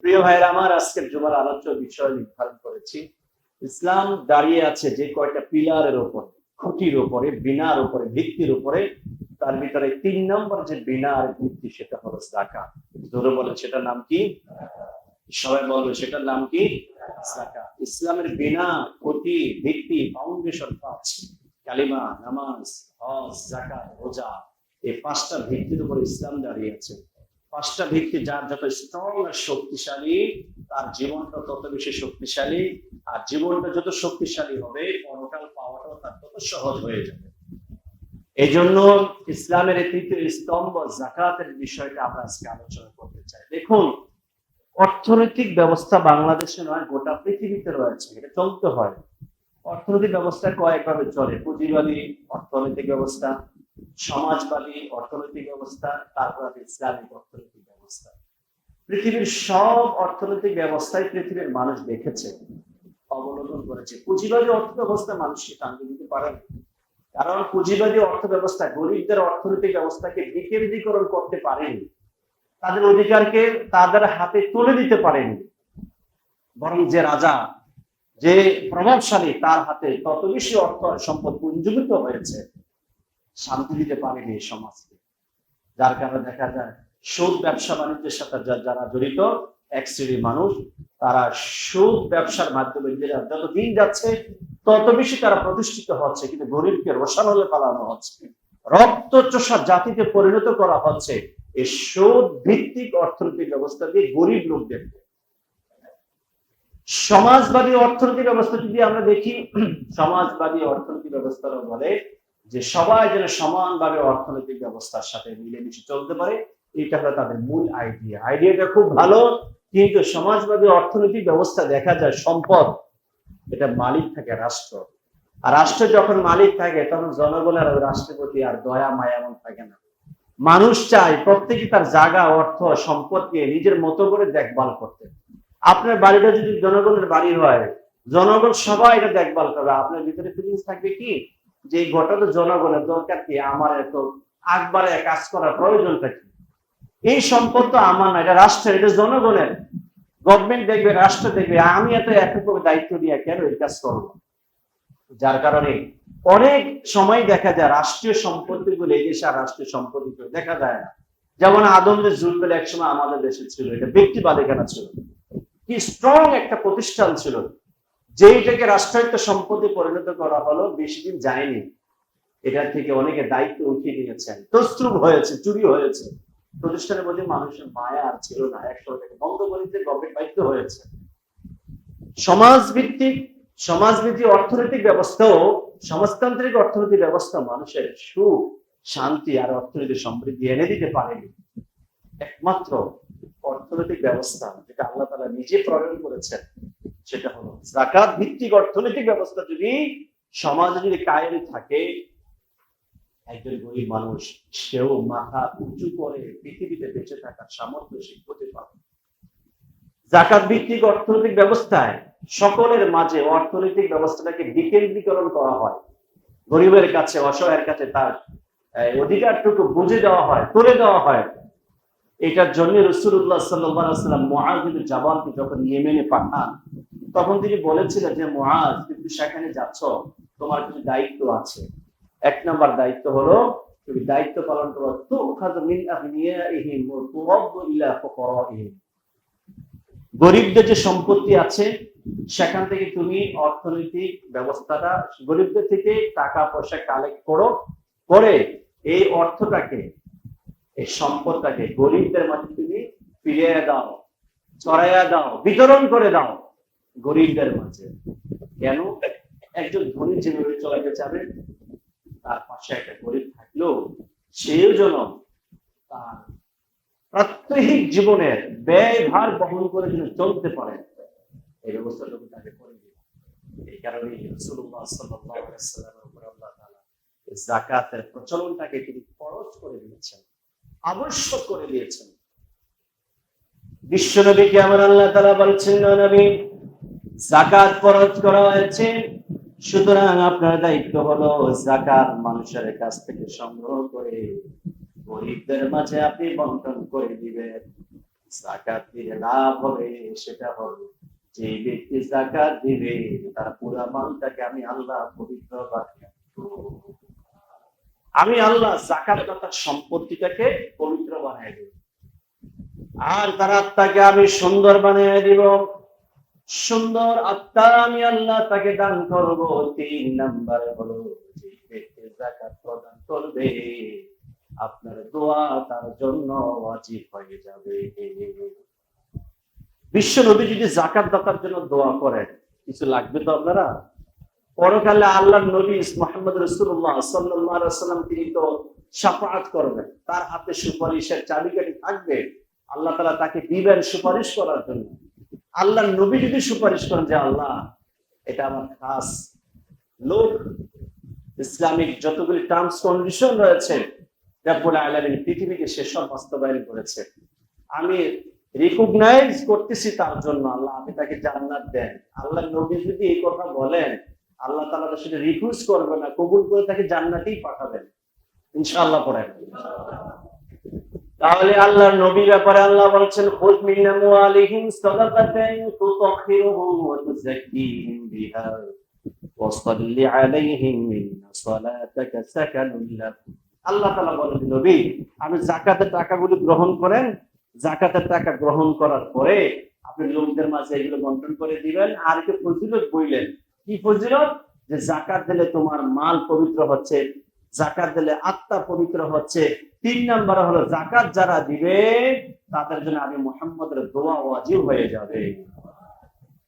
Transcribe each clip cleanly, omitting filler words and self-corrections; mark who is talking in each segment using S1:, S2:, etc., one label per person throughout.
S1: প্রিয় ভাইরা আমার, আজকের জুমার আলোচ্য বিষয় নির্ধারণ করেছি। ইসলাম দাঁড়িয়ে আছে যে কয়টা পিলারের উপরে, খুঁটির উপরে, বিনার উপরে, ভিত্তির উপরে। তার ভিতরে 3 নম্বর যে বিনার ভিত্তি, সেটা হলো যাকাত। ধরে বলে সেটার নাম কি? সবাই বলবে সেটার নাম কি? যাকাত। ইসলামের বিনা, খুঁটি, ভিত্তি, ফাউন্ডেশন 5: কালিমা, নামাজ, হজ, যাকাত, রোজা। এই 5টা ভিত্তির উপর ইসলাম দাঁড়িয়ে আছে। 5টা ভিত্তি যার যত স্ট্রং আর শক্তিশালী, তার জীবনটা তত বেশি শক্তিশালী। আর জীবনটা যত শক্তিশালী হবে, পরকাল পাওয়াটাও তার তত সহজ হয়ে যাবে। এই জন্য ইসলামের এই 3টি স্তম্ভ যাকাতের বিষয়টা আমরা আজকে আলোচনা করতে চাই। দেখুন, অর্থনৈতিক ব্যবস্থা বাংলাদেশে নয়, গোটা পৃথিবীতে রয়েছে। এটা চলতে হয়। অর্থনৈতিক ব্যবস্থা কয়েকভাবে চলে: পুঁজিবাদী অর্থনৈতিক ব্যবস্থা, সমাজবাদী অর্থনৈতিক ব্যবস্থা, তারপর ইসলামিক অর্থনৈতিক ব্যবস্থা। পৃথিবীর সব অর্থনৈতিক ব্যবস্থায় পৃথিবীর মানুষ দেখেছে, অবলম্বন করেছে। পুঁজিবাদী অর্থ ব্যবস্থা মানুষকে টানতে দিতে পারে, কারণ পুঁজিবাদী অর্থ ব্যবস্থা গরিবদের অর্থনৈতিক ব্যবস্থাকে বিকেন্দ্রীকরণ করতে পারেনি, তাদের অধিকারকে তাদের হাতে তুলে দিতে পারেনি। বরং যে রাজা, যে প্রভাবশালী, তার হাতে তত বেশি অর্থ আর সম্পদ পুঞ্জীভূত হয়েছে, শান্তি দিতে পারেনি এই সমাজকে। যার কারণে দেখা যায় সুদ ব্যবসা বাণিজ্যের সাথে যারা জড়িত, এক শ্রেণীর মানুষ, তারা সুদ ব্যবসার মাধ্যমে যত দিন যাচ্ছে তত বেশি তারা প্রতিষ্ঠিত হচ্ছে, কিন্তু গরিবকে রোষানলে পালানো হচ্ছে, রক্তচোষা জাতিতে পরিণত করা হচ্ছে এই সুদ ভিত্তিক অর্থনৈতিক ব্যবস্থা দিয়ে গরিব লোকদেরকে। সমাজবাদী অর্থনৈতিক ব্যবস্থা যদি আমরা দেখি, সমাজবাদী অর্থনৈতিক ব্যবস্থাটা বলে যে সবাই যেন সমানভাবে অর্থনৈতিক ব্যবস্থার সাথে মিলেমিশে চলতে পারে। এটা হলো তাদের মূল আইডিয়া। আইডিয়াটা খুব ভালো, কিন্তু সমাজবাদী অর্থনৈতিক ব্যবস্থা দেখা যায় সম্পদ, এটা মালিক থাকে রাষ্ট্র। আর রাষ্ট্র যখন মালিক থাকে, তখন জনগণের রাষ্ট্রের প্রতি আর দয়া মায়া এমন থাকে না। মানুষ চায় প্রত্যেকে তার জায়গা, অর্থ, সম্পদকে নিজের মতো করে দেখভাল করতে। আপনার বাড়িটা যদি জনগণের বাড়ি হয়, জনগণ সবাই এটা দেখভাল করবে। আপনার ভিতরে ফিলিংস থাকবে কি, যে এই ঘরটা তো জনগণের, দরকার কি আমার এত একবারে কাজ করার প্রয়োজনটা কি? এই সম্পদ তো আমার না, এটা রাষ্ট্রের, এটা জনগণের। গভর্নমেন্ট দেখবে, রাষ্ট্র দেখবে, আমি এত একভাবে দায়িত্ব নিয়ে কেন এই কাজ করবো? যার কারণে অনেক সময় দেখা যায় রাষ্ট্রীয় সম্পত্তি গুলো এই দেশে আর রাষ্ট্রীয় সম্পত্তি দেখা যায় না। যেমন আদমদের জুলবেল একসময় আমাদের দেশে ছিল, এটা ব্যক্তি মালিকানা ছিল, কি স্ট্রং একটা প্রতিষ্ঠান ছিল, যেইটাকে রাষ্ট্রায়ত্ত সম্পত্তি পরিণত করা হলো, বেশি দিন যায়নি, এটার থেকে অনেকে দায়িত্ব উঠিয়ে নিয়েছেন, তস্ত্রুপ হয়েছে, চুরি হয়েছে। প্রতিষ্ঠানের প্রতি মানুষের মায়া আর ছিল না, একসময় থেকে বন্ধ করে দিতে গভর্নমেন্ট বাধ্য হয়েছে। সমাজভিত্তিক অর্থনৈতিক ব্যবস্থাও, সমাজতান্ত্রিক অর্থনৈতিক ব্যবস্থা মানুষের সুখ, শান্তি আর অর্থনৈতিক সমৃদ্ধি এনে দিতে পারেনি। একমাত্র অর্থনৈতিক ব্যবস্থা যেটা আল্লাহ তাআলা নিজে প্রয়োগ করেছেন, সেটা হলো যাকাত ভিত্তিক অর্থনৈতিক ব্যবস্থা। যদি সমাজে যদি কায়েম থাকে, একজন গরিব মানুষ সেও মাথা উঁচু করে পৃথিবীতে বেঁচে থাকার সামর্থ্য সে করতে পারে। যাকাত ভিত্তিক অর্থনৈতিক ব্যবস্থায় সকলের মাঝে অর্থনৈতিক ব্যবস্থাটাকে বিকেন্দ্রীকরণ করা হয়, গরিবের কাছে, অসহায়ের কাছে তার অধিকারটুকু বুঝে দেওয়া হয়, তুলে দেওয়া হয়। এটার জন্য রাসূলুল্লাহ সাল্লাল্লাহু আলাইহি ওয়াসাল্লাম মুআয বিন জাবালকে যখন ইয়েমেনে পাঠান, তখন তিনি বলেছিলেন যে মুআয, তুমি সেখানে যাচ্ছ, তোমার কিছু দায়িত্ব আছে। 1 নম্বর দায়িত্ব হলো তুমি দায়িত্ব পালন করো, তুখাযু মিন আগনিয়াইহিম ওয়া তুরাদ্দু ইলা ফুকারাইহিম। গরিবদের যে সম্পত্তি আছে, সেখান থেকে তুমি অর্থনৈতিক ব্যবস্থাটা গরিবদের থেকে টাকা পয়সা কালেক্ট করো, করে এই অর্থটাকে, এই সম্পদটাকে গরিবদের মাঝে তুমি ফিরিয়ে দাও, ছড়াইয়া দাও, বিতরণ করে দাও গরিবদের মাঝে। কেন? একজন ধনী যেভাবে চলাতে চাবে, তার পাশে একটা গরিব থাকলেও সেও যেন তার প্রাত্যহিক জীবনের ব্যয়ভার বহন করে যেন চলতে পারে, এই ব্যবস্থাটুকু তাকে করে দিল। এই কারণে রাসূলুল্লাহ সাল্লাল্লাহু আলাইহি ওয়াসাল্লামের উপর আল্লাহ তাআলা যাকাতের প্রচলনটাকে তিনি ফরজ করে দিয়েছেন, আবশ্যক করে দিয়েছেন। বিশ্বনবীকে আমার আল্লাহ তাআলা বলেছেন, নবী, যাকাত ফরজ করা হয়েছে, সুতরাং আপনার দায়িত্ব হলো যাকাত মানুষের কাছ থেকে সংগ্রহ করে গরিবদের মাঝে আপনি বন্টন করে দিবেন। জাকাত দিলে লাভ হবে সেটা হবে যে ব্যক্তি জাকাত দিবে তার পুরা মালটাকে আমি আল্লাহ পবিত্র বানিয়ে দেব। আমি আল্লাহ জাকাত দাতার সম্পত্তিটাকে পবিত্র বানিয়ে দেব, আর তার আত্মাকে আমি সুন্দর বানিয়ে দিব। সুন্দর আত্মা আমি আল্লাহ তাকে দান করব। 3 নাম্বার হলো যে ব্যক্তি যাকাত প্রদান করবে আপনার দোয়া তার জন্য ওয়াজিব হয়ে যাবে। বিশ্ব নবী যদি যাকাত দাতার জন্য দোয়া করেন, কিছু লাগবে তো আপনারা? পরকালে আল্লাহর নবী মুহাম্মদ রাসূলুল্লাহ সাল্লাল্লাহু আলাইহি ওয়াসাল্লাম তিনি তো শাফাআত করবেন, তার হাতে সুপারিশের চাবিকাঠি থাকবে, আল্লাহ তাআলা তাকে দিবেন সুপারিশ করার জন্য। আল্লাহর নবী যদি সুপারিশ করেন যে আল্লাহ এটা আমার খাস লোক, ইসলামিক যতগুলি টার্মস কন্ডিশন রয়েছে রব্বুল আলামিন পৃথিবীকে সেসব বাস্তবায়ন করেছে, আমি রিকগনাইজ করতেছি তার জন্য, আল্লাহ আপনি তাকে জান্নাত দেন। আল্লাহর নবী যদি এই কথা বলেন, আল্লাহ তাআলা তো সেটা রিফিউজ করবে না, কবুল করে তাকে জান্নাতেই পাঠাবেন ইনশাআল্লাহ। পড়েন তাহলে আল্লাহর নবীর ব্যাপারে আল্লাহ বলছেন খুয মিন আমওয়ালিহিম সাদাকাতান তুতাহহিরুহুম ওয়া তুযাক্কিহিম বিহা ওয়া সাল্লি আলাইহিম ইন্না সালাতাকা সাকানুন লাহুম। আল্লাহ তাআলা বলেন নবী আপনি যাকাতের টাকাগুলো গ্রহণ করেন, যাকাতের টাকা গ্রহণ করার পরে আপনি লোকদের মাঝে এগুলো বন্টন করে দিবেন। আর কি ফজিলত বললেন, কি ফজিলত? যে যাকাত দিলে তোমার মাল পবিত্র হচ্ছে, যাকাত দিলে আত্মা পবিত্র হচ্ছে। 3 নাম্বার হলো যাকাত যারা দিবে তাদের জন্য আমি মুহাম্মদের দোয়া ওয়াজিব হয়ে যাবে।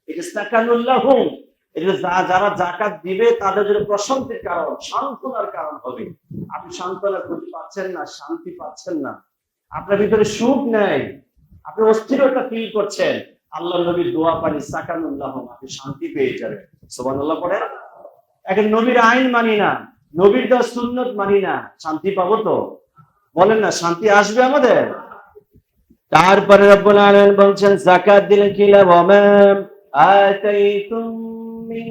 S1: এটা সাকানুল লাহুম, এটা যারা যাকাত দিবে তাদের জন্য প্রশান্তির কারণ, সান্ত্বনার কারণ হবে। আপনি সান্ত্বনা খুঁজে পাচ্ছেন না, শান্তি পাচ্ছেন না, আপনার ভিতরে সুখ নেই, আপনি অস্থিরতা ফিল করছেন, আল্লাহ নবীর দোয়া পানি সাকানুল লাহুম, আপনি শান্তি পেয়ে যাবেন। সুবহানাল্লাহ পড়ে। এখন নবীর আইন মানি না, নবীর দেওয়া সুন্নত মানি না, শান্তি পাবো তো? বলেন না, শান্তি আসবে আমাদের? তারপরে রব্বুল আলামিন বলছেন যাকাত দিলে কি লাভ? ওয়ামা আতাইতুম মিন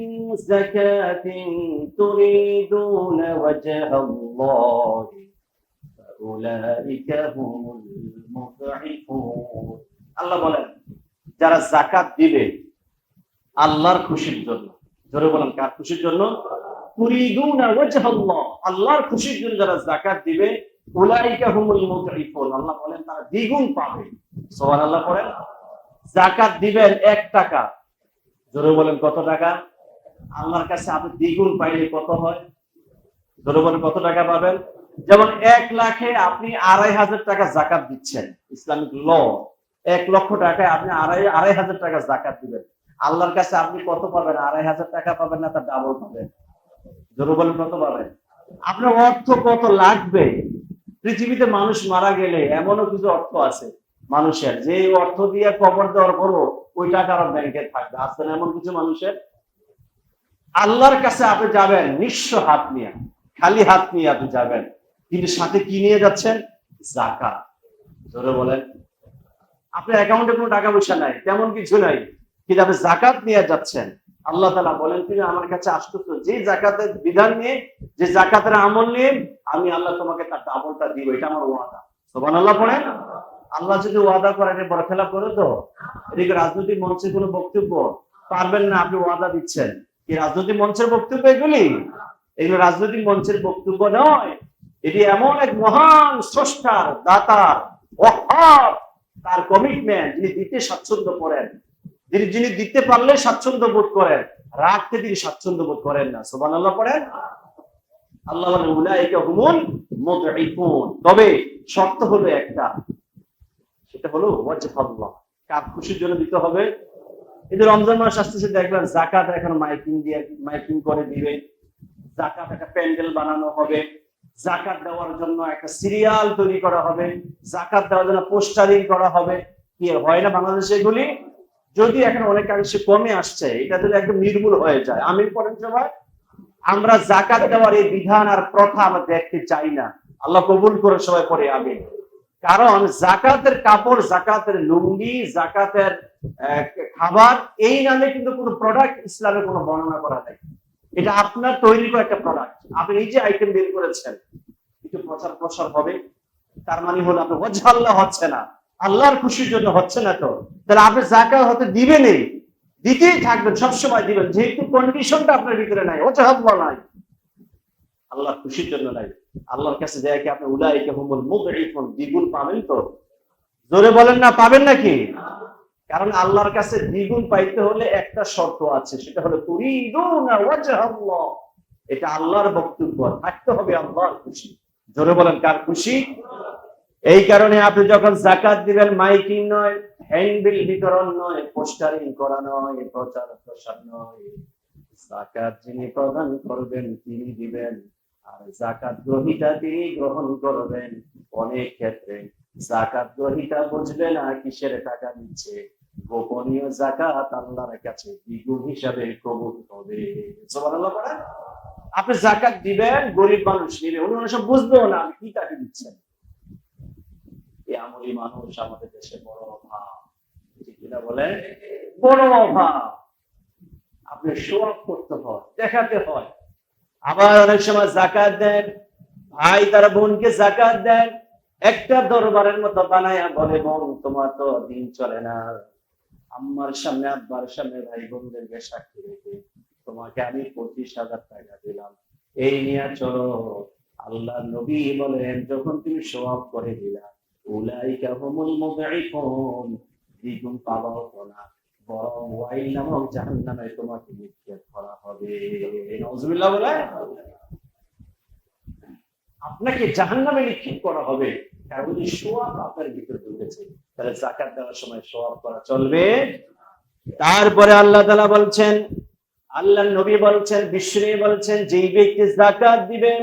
S1: যাকাতিন তুরিদুনা ওয়াজহাল্লাহি ফাউলাইকা হুমুল মুদঈফুন। আল্লাহ বলেন যারা যাকাত দিবে আল্লাহর খুশির জন্য, জোরে বলেন কার খুশির জন্য? তুরিদুনা ওয়াজহাল্লাহ, আল্লাহর খুশির জন্য যারা যাকাত দিবে উলাইকা হুমুল মুদঈফুন, আল্লাহ বলেন তারা দ্বিগুণ পাবে। সুবহানাল্লাহ পড়েন। যাকাত দিবেন 1 টাকা, জোরে বলেন কত টাকা? আল্লাহর কাছে আপনি দ্বিগুণ পাইলে কত হয়? জোরে বলেন কত টাকা পাবেন? যেমন 1 লাখে আপনি 2,500 টাকা যাকাত দিচ্ছেন, ইসলামিক ল 1 লক্ষ টাকায় আপনি 2,500 টাকা যাকাত দিবেন, আল্লাহর কাছে আপনি কত পাবেন? 2,500 টাকা পাবেন না, তার ডাবল পাবেন। জোরে বলেন কত পাবেন? আপনার অর্থ কত লাগবে? পৃথিবীতে মানুষ মারা গেলে এমনও কিছু অর্থ আছে মানুষের, যে অর্থ দিয়ে কবর দেওয়ার পরও ওই টাকা আর ব্যাংকে থাকবে, আছে না এমন কিছু মানুষের? আল্লাহর কাছে আপনি যাবেন নিঃস্ব হাত নিয়ে, খালি হাত নিয়ে আপনি যাবেন, কিন্তু সাথে কি নিয়ে যাচ্ছেন? যাকাত। জোরে বলেন। আপনার অ্যাকাউন্টে কোনো টাকা পয়সা নাই, তেমন কিছু নাই, কিন্তু আপনি যাকাত নিয়ে যাচ্ছেন। আল্লাহ তাআলা বলেন তুমি আমার কাছে আসতেছো যে যাকাতের বিধান নিয়ে, যে যাকাতের আমল নিয়ে, আমি আল্লাহ তোমাকে তার আমলটা দিব, এটা আমার ওয়াদা। সুবহানাল্লাহ পড়েন। আল্লাহ যদি ওয়াদা করেন বড় খেলা করে তো? এদিকে রাজনৈতিক মঞ্চে কোনো বক্তব্য পারবেন না, আপনি ওয়াদা দিচ্ছেন। কি রাজনৈতিক মঞ্চের বক্তব্য এগুলি? এগুলো রাজনৈতিক মঞ্চের বক্তব্য নয়, এটি এমন এক মহান স্রষ্টার, দাতার, ওয়াহাব, তার কমিটমেন্ট, যিনি দিতে স্বাচ্ছন্দ্য করেন, যিনি দিতে পারলে স্বাচ্ছন্দ্য বোধ করেন, রাখতে তিনি স্বাচ্ছন্দ্য বোধ করেন না। সুবহানাল্লাহ পড়েন। আল্লাহ বলেন উলাইকা হুমুল মুদঈফুন, তবে শর্ত হলো একটা, সেটা হলো ওয়াজহাল্লাহ, কার খুশির জন্য দিতে হবে? এই যে রমজান মাস আসতেছে, দেখবেন যাকাত এখন মাইকিং করে দিবে, যাকাত একটা প্যান্ডেল বানানো হবে, যাকাত দেওয়ার জন্য একটা সিরিয়াল তৈরি করা হবে, যাকাত দেওয়ার জন্য পোস্টারিং করা হবে। কি হয় না বাংলাদেশে এগুলি? যদি এখন অনেকাংশে কমে আসছে, এটা যদি একদম নির্মূল হয়ে যায়, আমিন পড়েন সবাই। আমরা যাকাত দেওয়ার এই বিধান আর প্রথা আমরা দেখতে চাই না, আল্লাহ কবুল করে সবাই পড়ে আমিন। কারণ যাকাতের কাপড়, যাকাতের লুঙ্গি, যাকাতের খাবার, এই নামে কিন্তু কোনো প্রোডাক্ট ইসলামে কোনো বর্ণনা করা নেই। এটা আপনার তৈরি করা একটা প্রোডাক্ট, আপনি নিজে আইটেম বের করেছেন, একটু প্রচার প্রসার হবে, তার মানে হলো আপনার ওয়াজহাল্লাহ হচ্ছে না, আল্লাহর খুশির জন্য হচ্ছে না তো, তাহলে আপনি জাকাত হতে দিবেনই, দিতেই থাকবেন, সবসময় দিবেন, যেহেতু কন্ডিশনটা আপনার ভিতরে নাই, ওয়াজহাল্লাহ নাই, আল্লাহর খুশির জন্য নাই। আল্লাহর কাছে যায় কি আপনি উলাইকা হুমুল মুদঈফুন, দ্বিগুণ পাবেন তো? জোরে বলেন না, পাবেন নাকি? কারণ আল্লাহর কাছে দ্বিগুণ পাইতে হলে একটা শর্ত আছে, সেটা হলো তুরিদুনা ওয়াজহাল্লাহ। এটা আল্লাহর বক্তব্য, থাকতে হবে আল্লাহর খুশি। জোরে বলেন কার খুশি? এই কারণে আপনি যখন যাকাত দিবেন, মাইকিং নয়, হ্যান্ডবিল বিতরণ নয়, পোস্টারিং করা নয়, প্রচার প্রসার নয়, যাকাত যিনি প্রদান করবেন তিনি দিবেন, আর যাকাত গ্রহীতা তিনি গ্রহণ করবেন। অনেক ক্ষেত্রে যাকাত গ্রহীতা বুঝবে না কিসের টাকা দিচ্ছে, গোপনীয় যাকাত আল্লাহর কাছে দ্বিগুণ হিসাবে কবুল হবে। সুবহানাল্লাহ পড়েন। আপনি যাকাত দিবেন, গরিব মানুষ নিবে, উনি সব বুঝবেও না আপনি কি টাকা দিচ্ছেন। এই আমলি মানুষ আমাদের দেশে বড় অভাব, ঠিক কিনা বলেন? বড় অভাব। আপনি শো অফ করতে হয়, দেখাতে হয়। আবার অনেক সময় যাকাত দেন, ভাই তার বোনকে যাকাত দেন, একটা দরবারের মতো বানায়া বলে, বোন তোমার তো দিন চলে না, আম্মার সামনে আব্বার সামনে ভাই বোনদেরকে সাক্ষী রেখে তোমাকে আমি 25,000 টাকা দিলাম, এই নিয়ে চলো। আল্লাহ নবী বলেন, যখন তুমি শো অফ করে দিলা, উলাইকা হুমুল মুদঈফুন, দ্বিগুণ পাবাও তো না, বরং ওয়াইল নামক জাহান্নামে তোমাকে নিক্ষেপ করা হবে। নাউজুবিল্লাহ বলে আপনাকে জাহান্নামে নিক্ষেপ করা হবে, কারণ যদি শো অফ আপনার ভিতরে ঢুকেছে, তাহলে যাকাত দেওয়ার সময় শো অফ করা চলবে। তারপরে আল্লাহ তাআলা বলছেন, আল্লাহ নবী বলছেন, বিশ্বনবী বলছেন, যেই ব্যক্তি যাকাত দিবে,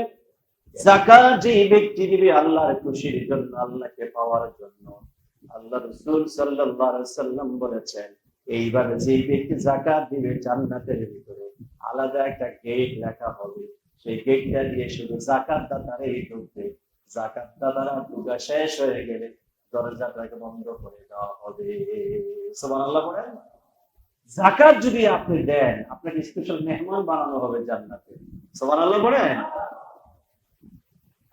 S1: যাকাত যেই ব্যক্তি দিবে আল্লাহর খুশির জন্য, আল্লাহকে পাওয়ার জন্য, আল্লাহ রাসূল সাল্লাল্লাহু আলাইহি ওয়াসাল্লাম বলেছেন, এইভাবে যেই ব্যক্তি যাকাত দিবে, জান্নাতের ভিতরে আলাদা একটা গেট লেখা হবে, সেই গেটটা দিয়ে শুধু যাকাত দাতারাই ঢুকবে। যাকাত দাতারা ঢোকা শেষ হয়ে গেলে দরজাটাকে বন্ধ করে দেওয়া হবে। সুবহানাল্লাহ বলেন। যাকাত যদি আপনি দেন, আপনাকে স্পেশাল মেহমান বানানো হবে জান্নাতে। সুবহানাল্লাহ বলেন।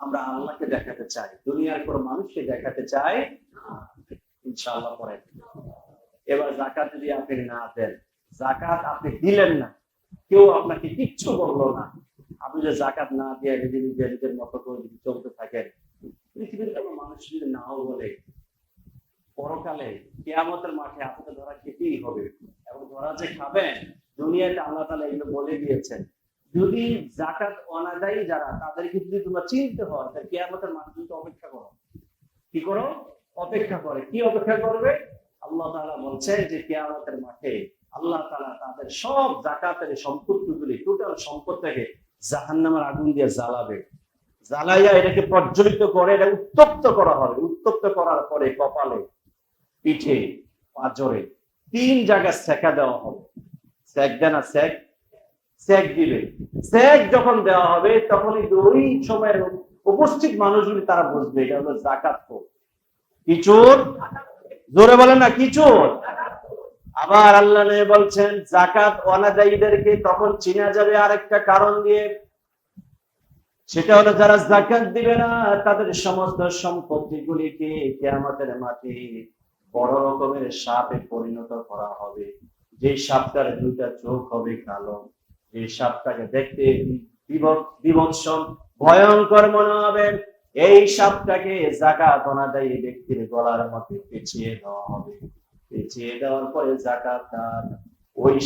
S1: আমরা আল্লাহকে দেখাতে চাই, দুনিয়ার কোন মানুষকে দেখাতে চাই ইনশাআল্লাহ পড়েন। এবার যাকাত যদি আপনি না দেন, যাকাত আপনি দিলেন না, কেউ আপনাকে কিচ্ছু বললো না, আপনি যে যাকাত না দিয়ে নিজের মতো করে যদি চলতে থাকেন, পৃথিবীর কোনো মানুষ যদি নাও বলে, পরকালে কিয়ামতের মাঠে আপনাকে ধরা খেতেই হবে। এবং ধরা যে খাবেন, দুনিয়াতে আল্লাহ তাআলা এগুলো বলে দিয়েছেন। যদি যাকাত অনাদায়ী যারা, তাদেরকে যদি তোমরা চিনতে হয়, তাহলে কিয়ামতের মাঠে কিন্তু অপেক্ষা করো। কি করো? অপেক্ষা করে। কি অপেক্ষা করবে? আল্লাহ তাআলা বলছেন যে কিয়ামতের মাঠে আল্লাহ তাআলা তাদের সব যাকাতের সম্পত্তিগুলি, টোটাল সম্পদটাকে জাহান্নামের আগুন দিয়ে জ্বালাবে। জ্বালাইয়া এটাকে প্রজ্বলিত করে এটা উত্তপ্ত করা হবে। উত্তপ্ত করার পরে কপালে, পিঠে, পাঁজরে 3 জায়গায় সেকা দেওয়া হবে। সেক দেনা, সেক সেক দিবে। সেক যখন দেওয়া হবে, তখনই ওই সময়ের উপস্থিত মানুষগুলি তারা বুঝবে এটা হলো যাকাত। কি চোর? জোরে বলেন না, কি চোর? আবার আল্লাহ নবী বলছেন, যাকাত অনাদায়ীদেরকে তখন চিনা যাবে আরেকটা কারণ দিয়ে, সেটা হলো যারা যাকাত দিবে না, তাদের সমস্ত সম্পত্তিগুলিকে কিয়ামতের মাঠে বড় রকমের সাপে পরিণত করা হবে। যে সাপটার 2টা চোখ হবে কালো, যে সাপটাকে দেখতে বিভৎস ভয়ঙ্কর মনে হবে, এই সাপটাকে যাকাত অনাদায়ী ব্যক্তির গলার মধ্যে পেঁচিয়ে দেওয়া হবে। পেঁচিয়ে দেওয়ার পরে যাকাত তার ওই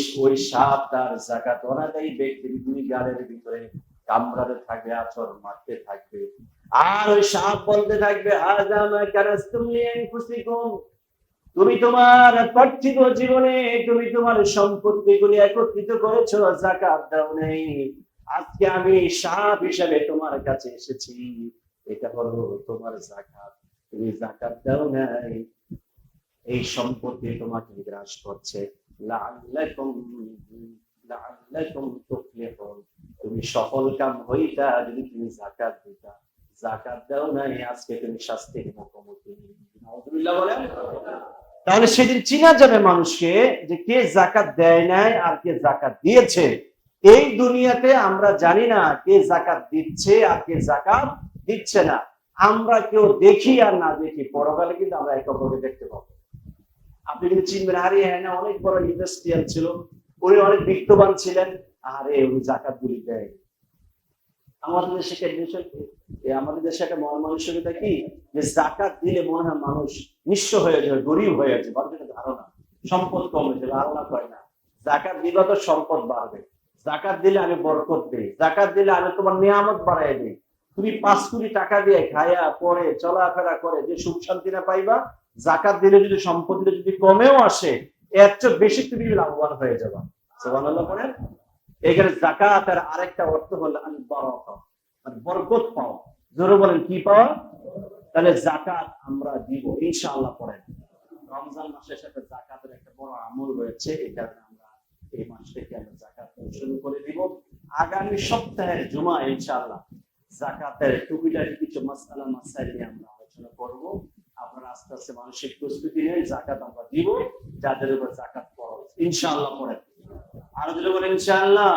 S1: সাপ তার যাকাত অনাদায়ী ব্যক্তির 2 গালের ভিতরে কামড়াতে থাকবে, আচর মারতে থাকবে। আর ওই সাপ বলতে থাকবে, হাযা মা কারাসতুম লিআনফুসিকুম, তুমি তোমার পার্থিব জীবনে তুমি তোমার সম্পত্তিগুলি একত্রিত করেছো, যাকাত দাও নাই, আজকে আমি সাপ হিসেবে তোমার কাছে এসেছি, এটা হলো তোমার যাকাত, তুমি যাকাত দাও নাই, এই সম্পত্তি তোমাকে গ্রাস করছে। লাআল্লাকুম তুফলিহুন, তুমি সফল কাম হইতা যদি তুমি যাকাত দিতা। যাকাত দাও নাই, আজকে তুমি শাস্তির মুখোমুখি। নাউযুবিল্লাহ বলেন। তাহলে সেদিন চিনা যাবে মানুষকে যে কে যাকাত দেয় নাই আর কে যাকাত দিয়েছে। এই দুনিয়াতে আমরা জানি না কে যাকাত দিচ্ছে আর কে যাকাত দিচ্ছে না। আমরা কেউ দেখি আর না দেখি, পরকালে কিন্তু আমরা একে অপরকে দেখতে পাবো। আপনি কিন্তু চিনবেন, আরে হ্যাঁ না, অনেক বড় ইন্ডাস্ট্রিয়াল ছিল, উনি অনেক বিত্তবান ছিলেন, আরে উনি জাকাত গুলি দেয়। আমাদের দেশে আমাদের দেশে একটা মন মানসিকতা কি, যে জাকাত দিলে মনে হয় মানুষ নিঃস্ব হয়ে যাবে, গরিব হয়ে যাবে, মানুষের ধারণা সম্পদ কমে যাবে। আল্লাহ কয় না, জাকাত দিলে তো সম্পদ বাড়বে, জাকাত দিলে আমি বরকত দিই, জাকাত দিলে আমি তোমার নিয়ামত বাড়াই দিই। তুমি 5 কোটি টাকা দিয়ে খায়া পরে চলাফেরা করে যে সুখ শান্তি না পাইবা, জাকাত দিলে যদি সম্পত্তিটা যদি কমেও আসে, এর চেয়ে বেশি তুমি লাভবান হয়ে যাবা। সুবহানাল্লাহ পড়েন। এখানে জাকাতের আরেকটা অর্থ হলো আল বারাকা, মানে বরকত পাওয়া। জোরে বলেন কি পাওয়া? তাহলে জাকাত আমরা দিব ইনশাআল্লাহ। পড়েন, রমজান মাসের সাথে জাকাতের একটা বড় আমল রয়েছে, এই কারণে আমরা এই মাস থেকে আমরা জাকাত শুরু করে দিব। আগামী সপ্তাহের জুমা ইনশাআল্লাহ জাকাতের টুকিটাকি কিছু মাসআলা মাসাইল নিয়ে আমরা আলোচনা করব। আপনারা আস্তে আস্তে মানসিক প্রস্তুতি নেন, জাকাত আমরা দিব, যাদের উপর জাকাত ফরজ ইনশাআল্লাহ। পড়েন, আর যদি বলেন ইনশাআল্লাহ।